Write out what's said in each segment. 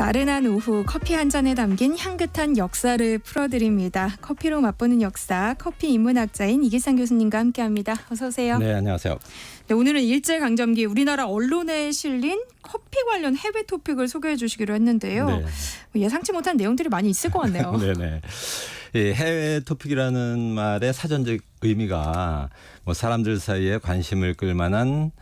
나른한 오후 커피 한 잔에 담긴 향긋한 역사를 풀어드립니다. 커피로 맛보는 역사, 커피 인문학자인 이기상 교수님과 함께합니다. 어서 오세요. 네, 안녕하세요. 네, 오늘은 일제강점기 우리나라 언론에 실린 커피 관련 해외 토픽을 소개해 주시기로 했는데요. 네. 예상치 못한 내용들이 많이 있을 것 같네요. 네네. 이 해외 토픽이라는 말의 사전적 의미가 뭐 사람들 사이에 관심을 끌 만한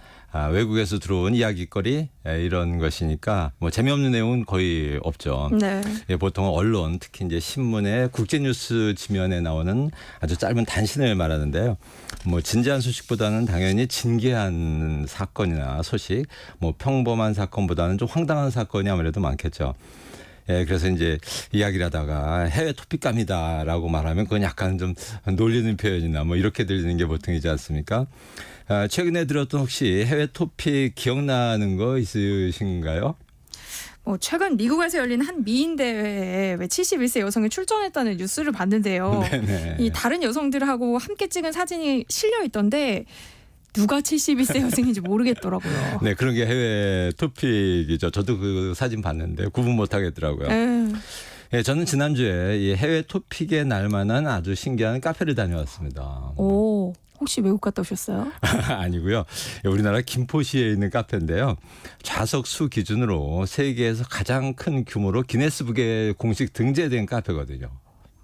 외국에서 들어온 이야기거리 이런 것이니까 뭐 재미없는 내용은 거의 없죠. 네. 보통 언론 특히 이제 신문의 국제뉴스 지면에 나오는 아주 짧은 단신을 말하는데요. 뭐 진지한 소식보다는 당연히 진기한 사건이나 소식, 뭐 평범한 사건보다는 좀 황당한 사건이 아무래도 많겠죠. 그래서 이제 이야기를 하다가 해외 토픽감이다라고 말하면 그건 약간 좀 놀리는 표현이나 뭐 이렇게 들리는 게 보통이지 않습니까? 최근에 들었던 혹시 해외 토픽 기억나는 거 있으신가요? 최근 미국에서 열린 한 미인 대회에 71세 여성이 출전했다는 뉴스를 봤는데요. 네네. 이 다른 여성들하고 함께 찍은 사진이 실려 있던데 누가 71세 여성인지 모르겠더라고요. 네, 그런 게 해외 토픽이죠. 저도 그 사진 봤는데 구분 못 하겠더라고요. 저는 지난주에 이 해외 토픽에 날만한 아주 신기한 카페를 다녀왔습니다. 오, 혹시 외국 갔다 오셨어요? 아니고요. 우리나라 김포시에 있는 카페인데요. 좌석 수 기준으로 세계에서 가장 큰 규모로 기네스북에 공식 등재된 카페거든요.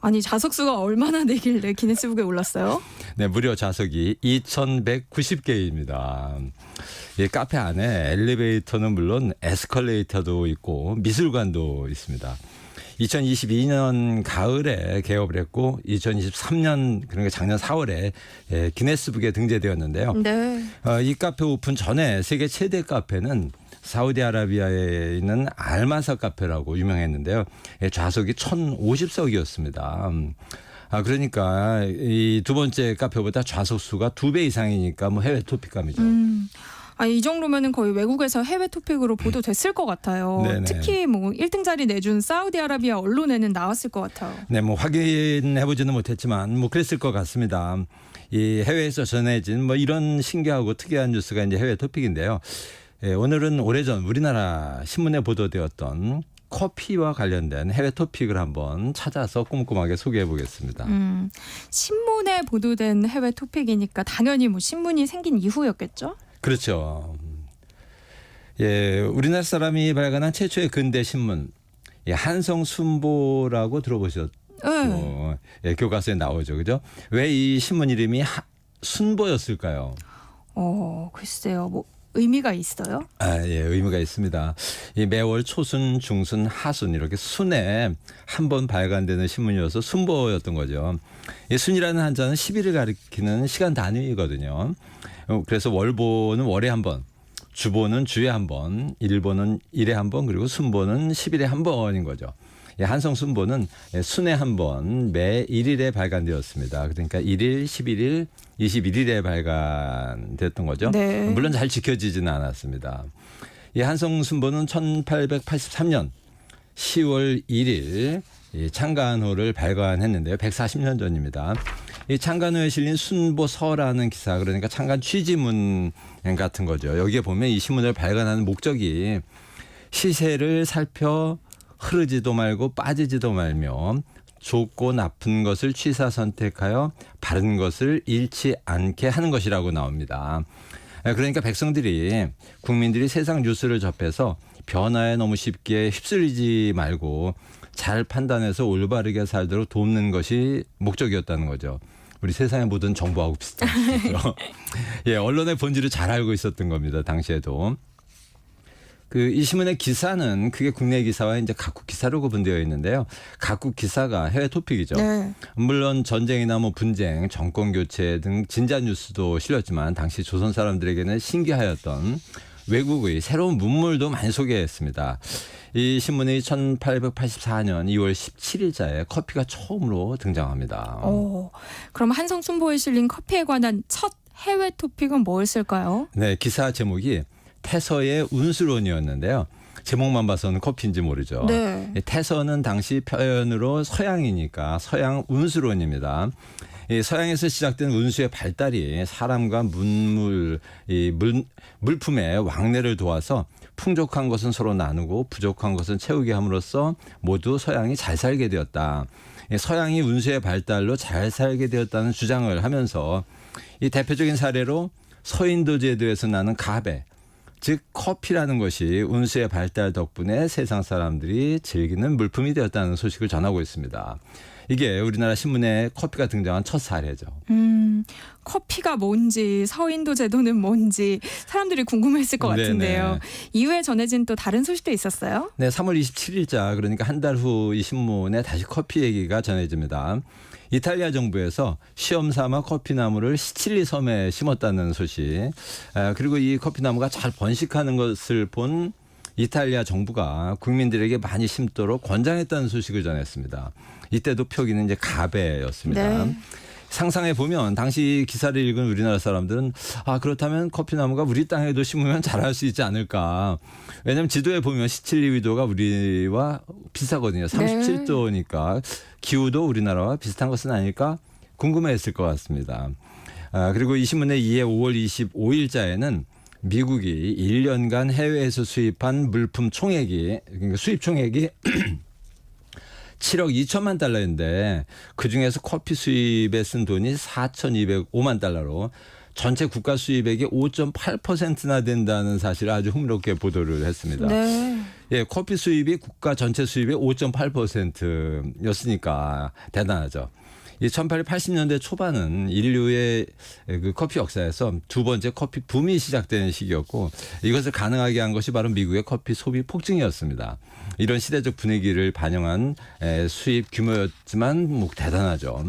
아니, 좌석수가 얼마나 되길래 기네스북에 올랐어요? 네, 무려 좌석이 2,190개입니다. 이 카페 안에 엘리베이터는 물론 에스컬레이터도 있고 미술관도 있습니다. 2022년 가을에 개업을 했고 2023년 그러니까 작년 4월에 기네스북에 등재되었는데요. 네. 이 카페 오픈 전에 세계 최대 카페는 사우디아라비아에 있는 알마사 카페라고 유명했는데요. 좌석이 1,050석이었습니다. 그러니까 이 두 번째 카페보다 좌석 수가 2배 이상이니까 뭐 해외 토픽감이죠. 이 정도면은 거의 외국에서 해외 토픽으로 보도됐을 것 같아요. 네네. 특히 뭐 1등 자리 내준 사우디아라비아 언론에는 나왔을 것 같아요. 네, 뭐 확인해보지는 못했지만 뭐 그랬을 것 같습니다. 이 해외에서 전해진 뭐 이런 신기하고 특이한 뉴스가 이제 해외 토픽인데요. 오늘은 오래전 우리나라 신문에 보도되었던 커피와 관련된 해외 토픽을 한번 찾아서 꼼꼼하게 소개해 보겠습니다. 신문에 보도된 해외 토픽이니까 당연히 뭐 신문이 생긴 이후였겠죠? 그렇죠. 우리나라 사람이 발간한 최초의 근대 신문 한성순보라고 들어보셨죠? 네. 교과서에 나오죠, 그죠? 왜 이 신문 이름이 순보였을까요? 글쎄요, 뭐 의미가 있어요? 의미가 있습니다. 이 매월 초순, 중순, 하순 이렇게 순에 한 번 발간되는 신문이어서 순보였던 거죠. 이 순이라는 한자는 10일을 가리키는 시간 단위이거든요. 그래서 월보는 월에 한 번, 주보는 주에 한 번, 일보는 일에 한 번, 그리고 순보는 10일에 한 번인 거죠. 한성순보는 순에 한 번 매 1일에 발간되었습니다. 그러니까 1일, 11일, 21일에 발간됐던 거죠. 네. 물론 잘 지켜지지는 않았습니다. 이 한성순보는 1883년 10월 1일 창간호를 발간했는데요. 140년 전입니다. 이 창간호에 실린 순보서라는 기사, 그러니까 창간 취지문 같은 거죠. 여기에 보면 이 신문을 발간하는 목적이 시세를 살펴 흐르지도 말고 빠지지도 말며 좋고 나쁜 것을 취사 선택하여 바른 것을 잃지 않게 하는 것이라고 나옵니다. 그러니까 백성들이 국민들이 세상 뉴스를 접해서 변화에 너무 쉽게 휩쓸리지 말고 잘 판단해서 올바르게 살도록 돕는 것이 목적이었다는 거죠. 우리 세상의 모든 정보하고 비슷하죠. 언론의 본질을 잘 알고 있었던 겁니다. 당시에도. 이 신문의 기사는 크게 국내 기사와 이제 각국 기사로 구분되어 있는데요. 각국 기사가 해외 토픽이죠. 네. 물론 전쟁이나 뭐 분쟁, 정권 교체 등 진짜 뉴스도 실렸지만 당시 조선 사람들에게는 신기하였던 외국의 새로운 문물도 많이 소개했습니다. 이 신문이 1884년 2월 17일자에 커피가 처음으로 등장합니다. 그럼 한성순보에 실린 커피에 관한 첫 해외 토픽은 뭐였을까요? 네, 기사 제목이 태서의 운수론이었는데요. 제목만 봐서는 커피인지 모르죠. 네. 태서는 당시 표현으로 서양이니까 서양 운수론입니다. 이 서양에서 시작된 운수의 발달이 사람과 물품의 왕래를 도와서 풍족한 것은 서로 나누고 부족한 것은 채우게 함으로써 모두 서양이 잘 살게 되었다. 서양이 운수의 발달로 잘 살게 되었다는 주장을 하면서 이 대표적인 사례로 서인도 제도에서 나는 가베, 즉 커피라는 것이 운수의 발달 덕분에 세상 사람들이 즐기는 물품이 되었다는 소식을 전하고 있습니다. 이게 우리나라 신문에 커피가 등장한 첫 사례죠. 커피가 뭔지 서인도 제도는 뭔지 사람들이 궁금했을 것 같은데요. 네네. 이후에 전해진 또 다른 소식도 있었어요? 네, 3월 27일자 그러니까 한 달 후 이 신문에 다시 커피 얘기가 전해집니다. 이탈리아 정부에서 시험 삼아 커피나무를 시칠리 섬에 심었다는 소식. 그리고 이 커피나무가 잘 번식하는 것을 본 이탈리아 정부가 국민들에게 많이 심도록 권장했다는 소식을 전했습니다. 이때도 표기는 이제 가베였습니다. 네. 상상해 보면 당시 기사를 읽은 우리나라 사람들은 그렇다면 커피나무가 우리 땅에도 심으면 자랄 수 있지 않을까. 왜냐하면 지도에 보면 시칠리 위도가 우리와 비슷하거든요. 37도니까 기후도 우리나라와 비슷한 것은 아닐까 궁금해했을 것 같습니다. 그리고 이 신문의 2회 5월 25일자에는 미국이 1년간 해외에서 수입한 물품 총액이 그러니까 수입 총액이 7억 2천만 달러인데 그중에서 커피 수입에 쓴 돈이 4,205만 달러로 전체 국가 수입액의 5.8%나 된다는 사실을 아주 흥미롭게 보도를 했습니다. 네. 예, 커피 수입이 국가 전체 수입의 5.8%였으니까 대단하죠. 이 1880년대 초반은 인류의 그 커피 역사에서 두 번째 커피 붐이 시작되는 시기였고 이것을 가능하게 한 것이 바로 미국의 커피 소비 폭증이었습니다. 이런 시대적 분위기를 반영한 수입 규모였지만 뭐 대단하죠.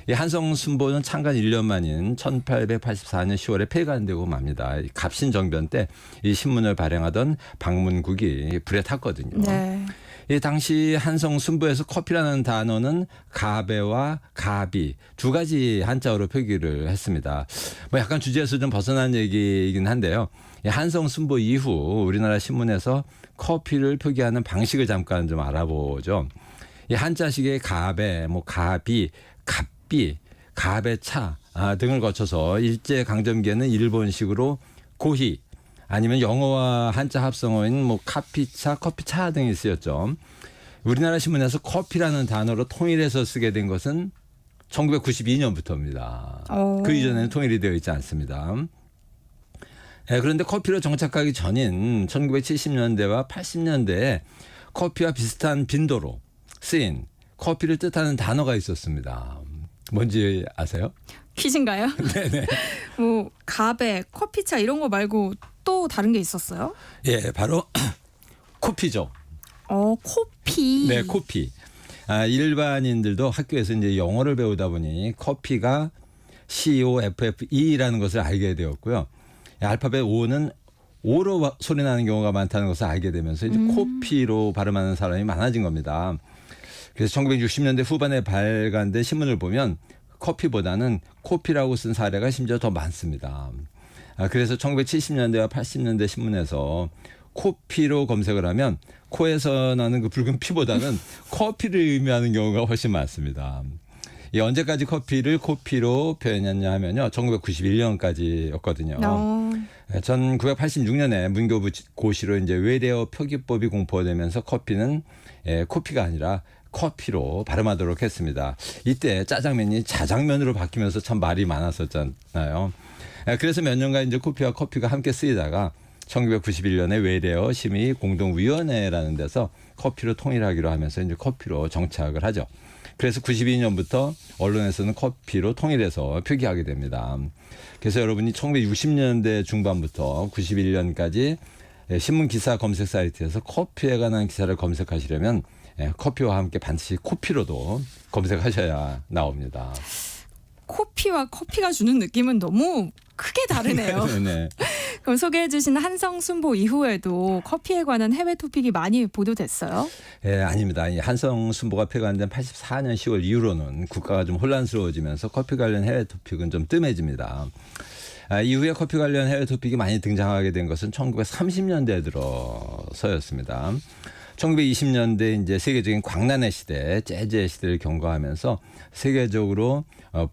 이 한성순보는 창간 1년 만인 1884년 10월에 폐간되고 맙니다. 갑신정변 때 이 신문을 발행하던 방문국이 불에 탔거든요. 네. 이 당시 한성순보에서 커피라는 단어는 가베와 가비 두 가지 한자어로 표기를 했습니다. 뭐 약간 주제에서 좀 벗어난 얘기이긴 한데요. 이 한성순보 이후 우리나라 신문에서 커피를 표기하는 방식을 잠깐 좀 알아보죠. 이 한자식의 가베, 뭐 가비, 갑비, 가베차 등을 거쳐서 일제 강점기에는 일본식으로 고히 아니면 영어와 한자 합성어인 뭐 카피차, 커피차 등이 쓰였죠. 우리나라 신문에서 커피라는 단어로 통일해서 쓰게 된 것은 1992년부터입니다. 그 이전에는 통일이 되어 있지 않습니다. 그런데 커피로 정착하기 전인 1970년대와 80년대에 커피와 비슷한 빈도로 쓰인 커피를 뜻하는 단어가 있었습니다. 뭔지 아세요? 퀴즈인가요? 네네. 뭐 가베, 커피차 이런 거 말고 또 다른 게 있었어요? 예, 바로 코피죠. 코피. 네, 코피. 일반인들도 학교에서 이제 영어를 배우다 보니 커피가 COFFE라는 것을 알게 되었고요. 알파벳 O는 O로 소리 나는 경우가 많다는 것을 알게 되면서 이제 코피로 발음하는 사람이 많아진 겁니다. 그래서 1960년대 후반에 발간된 신문을 보면 커피보다는 코피라고 쓴 사례가 심지어 더 많습니다. 그래서 1970년대와 80년대 신문에서 코피로 검색을 하면 코에서 나는 그 붉은 피보다는 커피를 의미하는 경우가 훨씬 많습니다. 언제까지 커피를 코피로 표현했냐 하면요. 1991년까지였거든요. 1986년에 문교부 고시로 이제 외래어 표기법이 공포되면서 커피는 코피가 아니라 커피로 발음하도록 했습니다. 이때 짜장면이 자장면으로 바뀌면서 참 말이 많았었잖아요. 그래서 몇 년간 이제 코피와 커피가 함께 쓰이다가 1991년에 외래어 심의 공동위원회라는 데서 커피로 통일하기로 하면서 이제 커피로 정착을 하죠. 그래서 92년부터 언론에서는 커피로 통일해서 표기하게 됩니다. 그래서 여러분이 1960년대 중반부터 91년까지 신문 기사 검색 사이트에서 커피에 관한 기사를 검색하시려면 커피와 함께 반드시 코피로도 검색하셔야 나옵니다. 코피와 커피가 주는 느낌은 너무 크게 다르네요. 네. 그럼 소개해 주신 한성순보 이후에도 커피에 관한 해외 토픽이 많이 보도됐어요? 아닙니다. 이 한성순보가 폐간된 84년 10월 이후로는 국가가 좀 혼란스러워지면서 커피 관련 해외 토픽은 좀 뜸해집니다. 이후에 커피 관련 해외 토픽이 많이 등장하게 된 것은 1930년대에 들어서였습니다. 1920년대 이제 세계적인 광란의 시대, 재즈의 시대를 경과하면서 세계적으로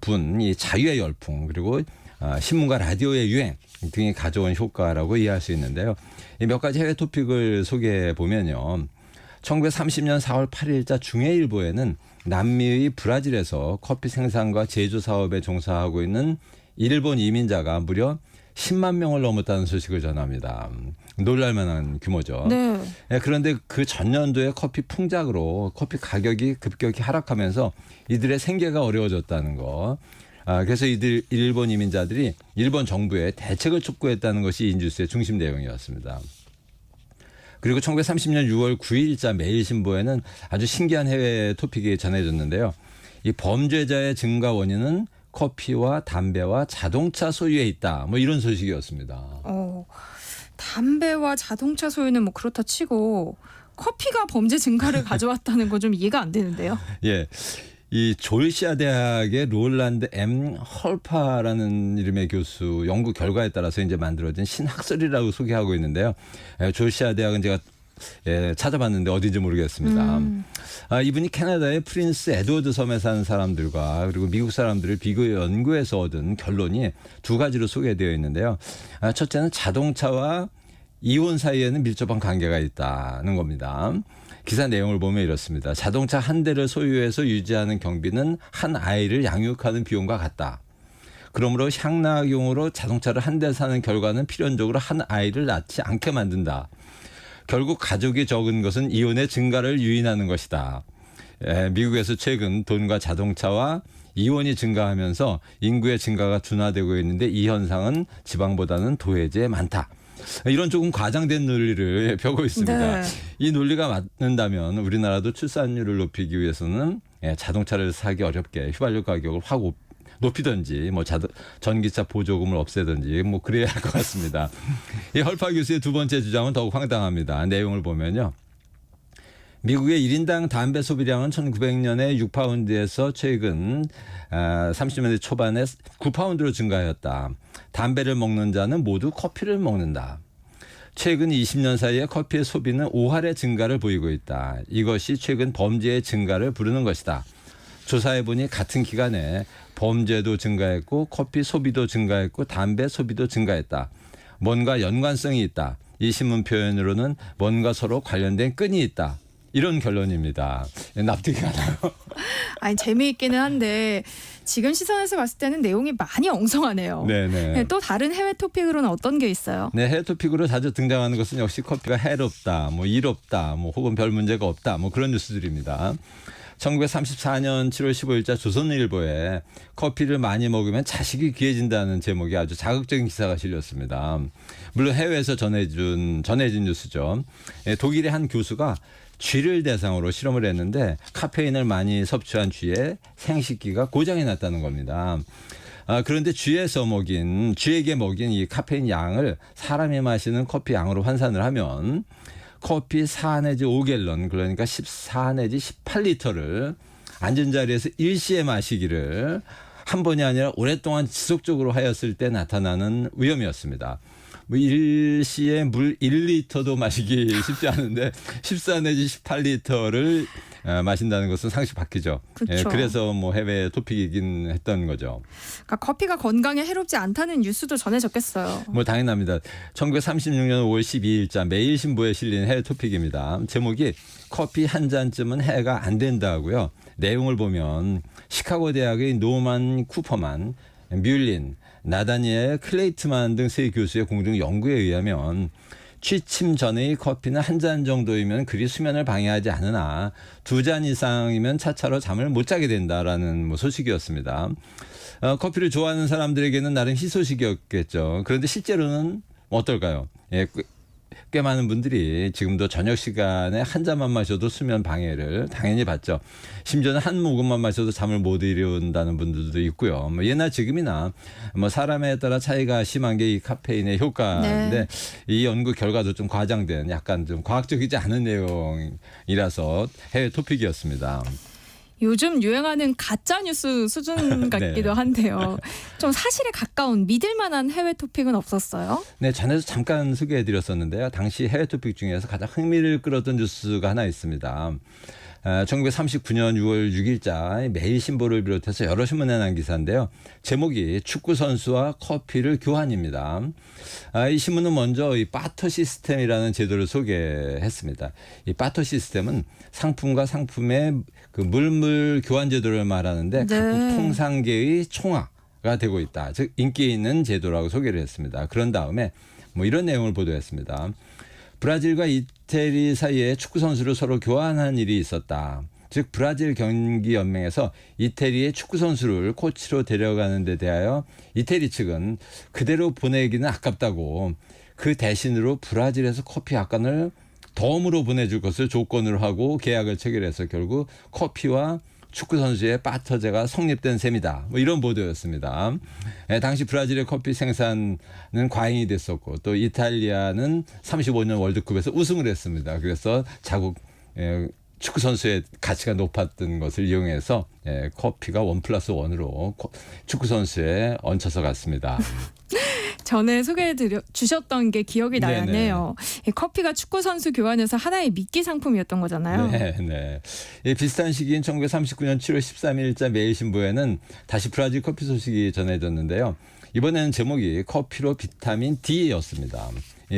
분 이 자유의 열풍 그리고 신문과 라디오의 유행 등이 가져온 효과라고 이해할 수 있는데요. 몇 가지 해외 토픽을 소개해 보면요. 1930년 4월 8일자 중해일보에는 남미의 브라질에서 커피 생산과 제조 사업에 종사하고 있는 일본 이민자가 무려 10만 명을 넘었다는 소식을 전합니다. 놀랄만한 규모죠. 네. 그런데 그 전년도에 커피 풍작으로 커피 가격이 급격히 하락하면서 이들의 생계가 어려워졌다는 거. 그래서 일본 이민자들이 일본 정부에 대책을 촉구했다는 것이 이 뉴스의 중심 내용이었습니다. 그리고 1930년 6월 9일자 매일신보에는 아주 신기한 해외 토픽이 전해졌는데요. 이 범죄자의 증가 원인은 커피와 담배와 자동차 소유에 있다. 뭐 이런 소식이었습니다. 담배와 자동차 소유는 뭐 그렇다 치고 커피가 범죄 증가를 가져왔다는 건 좀 이해가 안 되는데요. 예. 이 졸시아 대학의 롤란드 M 헐파라는 이름의 교수 연구 결과에 따라서 이제 만들어진 신학설이라고 소개하고 있는데요. 졸시아 대학은 제가 찾아봤는데 어딘지 모르겠습니다. 이분이 캐나다의 프린스 에드워드 섬에 사는 사람들과 그리고 미국 사람들을 비교 연구해서 얻은 결론이 두 가지로 소개되어 있는데요. 첫째는 자동차와 이혼 사이에는 밀접한 관계가 있다는 겁니다. 기사 내용을 보면 이렇습니다. 자동차 한 대를 소유해서 유지하는 경비는 한 아이를 양육하는 비용과 같다. 그러므로 향락용으로 자동차를 한 대 사는 결과는 필연적으로 한 아이를 낳지 않게 만든다. 결국 가족이 적은 것은 이혼의 증가를 유인하는 것이다. 미국에서 최근 돈과 자동차와 이혼이 증가하면서 인구의 증가가 둔화되고 있는데 이 현상은 지방보다는 도해지에 많다. 이런 조금 과장된 논리를 펴고 있습니다. 네. 이 논리가 맞는다면 우리나라도 출산율을 높이기 위해서는 자동차를 사기 어렵게 휘발유 가격을 확 높이든지 뭐 전기차 보조금을 없애든지 뭐 그래야 할 것 같습니다. 이 헐파 교수의 두 번째 주장은 더욱 황당합니다. 내용을 보면요. 미국의 1인당 담배 소비량은 1900년에 6파운드에서 최근 30년대 초반에 9파운드로 증가하였다. 담배를 먹는 자는 모두 커피를 먹는다. 최근 20년 사이에 커피의 소비는 5할의 증가를 보이고 있다. 이것이 최근 범죄의 증가를 부르는 것이다. 조사해보니 같은 기간에 범죄도 증가했고 커피 소비도 증가했고 담배 소비도 증가했다. 뭔가 연관성이 있다. 이 신문 표현으로는 뭔가 서로 관련된 끈이 있다. 이런 결론입니다. 납득이 가나요? 아니 재미있기는 한데 지금 시선에서 봤을 때는 내용이 많이 엉성하네요. 네네. 또 다른 해외 토픽으로는 어떤 게 있어요? 네, 해외 토픽으로 자주 등장하는 것은 역시 커피가 해롭다, 뭐 이롭다, 뭐 혹은 별 문제가 없다, 뭐 그런 뉴스들입니다. 1934년 7월 15일자 조선일보에 커피를 많이 먹으면 자식이 귀해진다는 제목이 아주 자극적인 기사가 실렸습니다. 물론 해외에서 전해진 뉴스죠. 독일의 한 교수가 쥐를 대상으로 실험을 했는데 카페인을 많이 섭취한 쥐의 생식기가 고장이 났다는 겁니다. 그런데 쥐에게 먹인 이 카페인 양을 사람이 마시는 커피 양으로 환산을 하면 커피 4 내지 5갤런 그러니까 14 내지 18리터를 앉은 자리에서 일시에 마시기를 한 번이 아니라 오랫동안 지속적으로 하였을 때 나타나는 위험이었습니다. 뭐 일시에 물 1리터도 마시기 쉽지 않은데 14 내지 18리터를 마신다는 것은 상식 밖이죠. 그렇죠. 그래서 뭐 해외 토픽이긴 했던 거죠. 그러니까 커피가 건강에 해롭지 않다는 뉴스도 전해졌겠어요. 뭐 당연합니다. 1936년 5월 12일자 매일신보에 실린 해외 토픽입니다. 제목이 커피 한 잔쯤은 해가 안 된다고요. 내용을 보면 시카고 대학의 노만 쿠퍼만, 뮬린, 나다니엘 클레이트만 등 세 교수의 공동 연구에 의하면 취침 전의 커피는 한 잔 정도이면 그리 수면을 방해하지 않으나 2잔 이상이면 차차로 잠을 못 자게 된다라는 뭐 소식이었습니다. 커피를 좋아하는 사람들에게는 나름 희소식이었겠죠. 그런데 실제로는 어떨까요? 꽤 많은 분들이 지금도 저녁 시간에 한 잔만 마셔도 수면 방해를 당연히 받죠. 심지어는 한 모금만 마셔도 잠을 못 이룬다는 분들도 있고요. 뭐 옛날 지금이나 뭐 사람에 따라 차이가 심한 게 이 카페인의 효과인데 네. 이 연구 결과도 좀 과장된 약간 좀 과학적이지 않은 내용이라서 해외 토픽이었습니다. 요즘 유행하는 가짜 뉴스 수준 같기도 네. 한데요. 좀 사실에 가까운 믿을 만한 해외 토픽은 없었어요? 네, 전에도 잠깐 소개해드렸었는데요. 당시 해외 토픽 중에서 가장 흥미를 끌었던 뉴스가 하나 있습니다. 1939년 6월 6일자 매일신보를 비롯해서 여러 신문에 난 기사인데요. 제목이 축구 선수와 커피를 교환입니다. 이 신문은 먼저 이 바터 시스템이라는 제도를 소개했습니다. 이 바터 시스템은 상품과 상품의 그 물물 교환 제도를 말하는데 네. 각국 통상계의 총화가 되고 있다. 즉 인기 있는 제도라고 소개를 했습니다. 그런 다음에 뭐 이런 내용을 보도했습니다. 브라질과 이태리 사이에 축구 선수를 서로 교환한 일이 있었다. 즉 브라질 경기 연맹에서 이태리의 축구 선수를 코치로 데려가는 데 대하여 이태리 측은 그대로 보내기는 아깝다고 그 대신으로 브라질에서 커피 약간을 덤으로 보내줄 것을 조건으로 하고 계약을 체결해서 결국 커피와 축구 선수의 바터제가 성립된 셈이다. 뭐 이런 보도였습니다. 당시 브라질의 커피 생산은 과잉이 됐었고 또 이탈리아는 35년 월드컵에서 우승을 했습니다. 그래서 자국 축구 선수의 가치가 높았던 것을 이용해서 커피가 1+1으로 축구 선수에 얹혀서 갔습니다. 전에 소개해 주셨던 게 기억이 네네. 나네요. 이 커피가 축구 선수 교환해서 하나의 미끼 상품이었던 거잖아요. 네. 비슷한 시기인 1939년 7월 13일자 매일신보에는 다시 브라질 커피 소식이 전해졌는데요. 이번에는 제목이 커피로 비타민 D였습니다.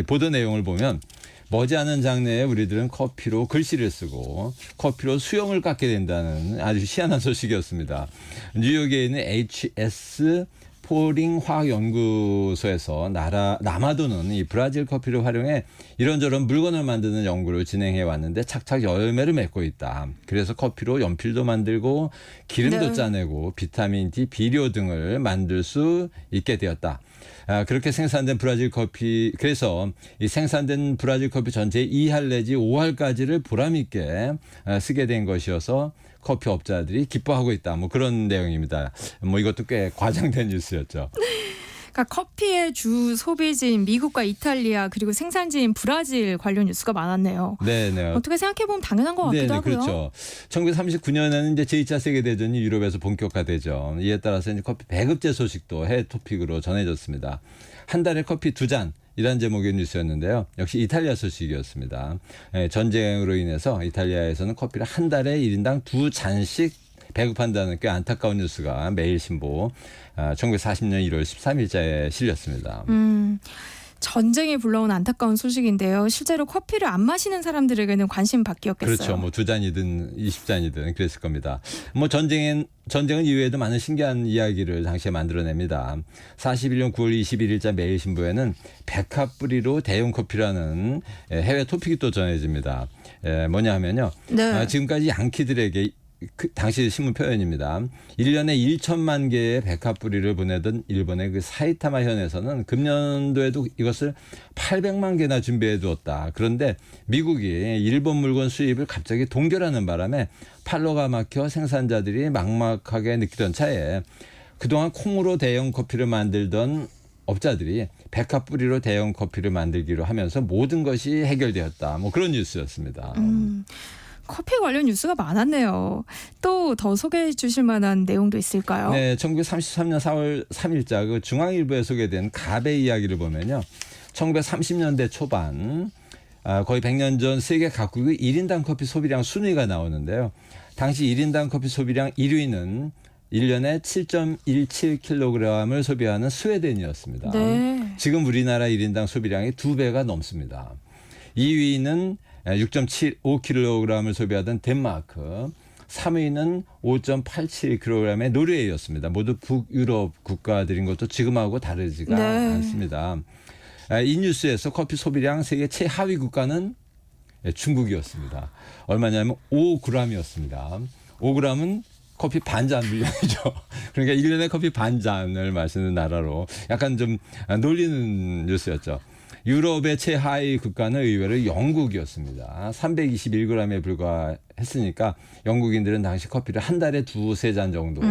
보도 내용을 보면 머지않은 장래에 우리들은 커피로 글씨를 쓰고 커피로 수염을 깎게 된다는 아주 희한한 소식이었습니다. 뉴욕에 있는 HS 포링 화학연구소에서 남아도는 이 브라질 커피를 활용해 이런저런 물건을 만드는 연구를 진행해 왔는데 착착 열매를 맺고 있다. 그래서 커피로 연필도 만들고 기름도 네. 짜내고 비타민 D, 비료 등을 만들 수 있게 되었다. 그렇게 생산된 브라질 커피, 그래서 이 생산된 브라질 커피 전체의 2할 내지 5할까지를 보람 있게 쓰게 된 것이어서 커피 업자들이 기뻐하고 있다. 뭐 그런 내용입니다. 뭐 이것도 꽤 과장된 뉴스였죠. 그러니까 커피의 주 소비지인 미국과 이탈리아 그리고 생산지인 브라질 관련 뉴스가 많았네요. 네. 어떻게 생각해보면 당연한 것 같기도 하고요. 그렇죠. 1939년에는 이제 제2차 세계대전이 유럽에서 본격화되죠. 이에 따라서 이제 커피 배급제 소식도 해외 토픽으로 전해졌습니다. 한 달에 커피 2잔. 이란 제목의 뉴스였는데요. 역시 이탈리아 소식이었습니다. 전쟁으로 인해서 이탈리아에서는 커피를 한 달에 1인당 2잔씩 배급한다는 꽤 안타까운 뉴스가 매일신보 1940년 1월 13일자에 실렸습니다. 전쟁이 불러온 안타까운 소식인데요. 실제로 커피를 안 마시는 사람들에게는 관심 밖이었겠어요. 그렇죠. 뭐 2잔이든 20잔이든 그랬을 겁니다. 뭐 전쟁은 이외에도 많은 신기한 이야기를 당시에 만들어냅니다. 41년 9월 21일자 매일신보에는 백합 뿌리로 대용 커피라는 해외 토픽이 또 전해집니다. 뭐냐 하면요. 네. 지금까지 양키들에게 당시 신문 표현입니다. 1년에 1천만 개의 백합 뿌리를 보내던 일본의 그 사이타마 현에서는 금년도에도 이것을 800만 개나 준비해 두었다. 그런데 미국이 일본 물건 수입을 갑자기 동결하는 바람에 팔로가 막혀 생산자들이 막막하게 느끼던 차에 그동안 콩으로 대형 커피를 만들던 업자들이 백합 뿌리로 대형 커피를 만들기로 하면서 모든 것이 해결되었다. 뭐 그런 뉴스였습니다. 커피 관련 뉴스가 많았네요. 또 더 소개해 주실 만한 내용도 있을까요? 네, 1933년 4월 3일자 그 중앙일보에 소개된 가베 이야기를 보면요. 1930년대 초반 거의 100년 전 세계 각국의 1인당 커피 소비량 순위가 나오는데요. 당시 1인당 커피 소비량 1위는 1년에 7.17kg을 소비하는 스웨덴이었습니다. 네. 지금 우리나라 1인당 소비량이 2배가 넘습니다. 2위는 6.75kg을 소비하던 덴마크, 3위는 5.87kg의 노르웨이였습니다. 모두 북유럽 국가들인 것도 지금하고 다르지가 네. 않습니다. 이 뉴스에서 커피 소비량 세계 최하위 국가는 중국이었습니다. 얼마냐면 5g이었습니다. 5g은 커피 반잔 물량이죠. 그러니까 1년에 커피 반잔을 마시는 나라로 약간 좀 놀리는 뉴스였죠. 유럽의 최하위 국가는 의외로 영국이었습니다. 321g에 불과했으니까 영국인들은 당시 커피를 한 달에 2-3잔 정도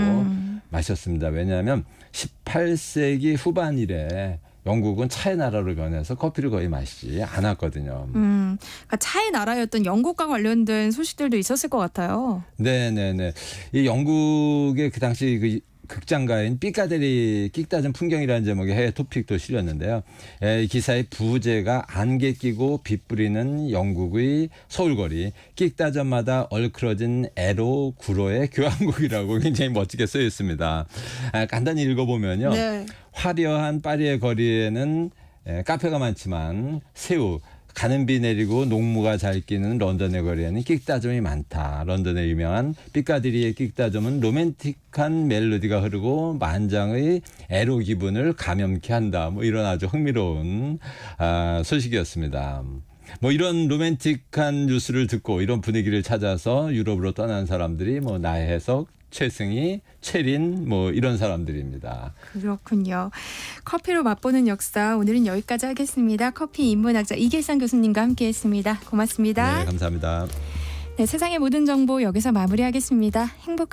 마셨습니다. 왜냐하면 18세기 후반 이래 영국은 차의 나라로 변해서 커피를 거의 마시지 않았거든요. 그러니까 차의 나라였던 영국과 관련된 소식들도 있었을 것 같아요. 네네네. 이 영국의 그 당시 그 극장가인 삐까데리 끽따전 풍경이라는 제목의 해외 토픽도 실렸는데요. 이 기사의 부제가 안개 끼고 빛 뿌리는 영국의 서울거리 끽따전마다 얼클어진 에로 구로의 교향곡이라고 굉장히 멋지게 쓰여 있습니다. 간단히 읽어보면요. 네. 화려한 파리의 거리에는 카페가 많지만 새우 가는 비 내리고 녹무가 잘 끼는 런던의 거리에는 끽따점이 많다. 런던의 유명한 삐까디리의 끽따점은 로맨틱한 멜로디가 흐르고 만장의 애로 기분을 감염케 한다. 뭐 이런 아주 흥미로운 소식이었습니다. 뭐 이런 로맨틱한 뉴스를 듣고 이런 분위기를 찾아서 유럽으로 떠난 사람들이 뭐 나혜석, 최승희, 최린 뭐 이런 사람들입니다. 그렇군요. 커피로 맛보는 역사 오늘은 여기까지 하겠습니다. 커피 인문학자 이길상 교수님과 함께했습니다. 고맙습니다. 네, 감사합니다. 네, 세상의 모든 정보 여기서 마무리하겠습니다. 행복한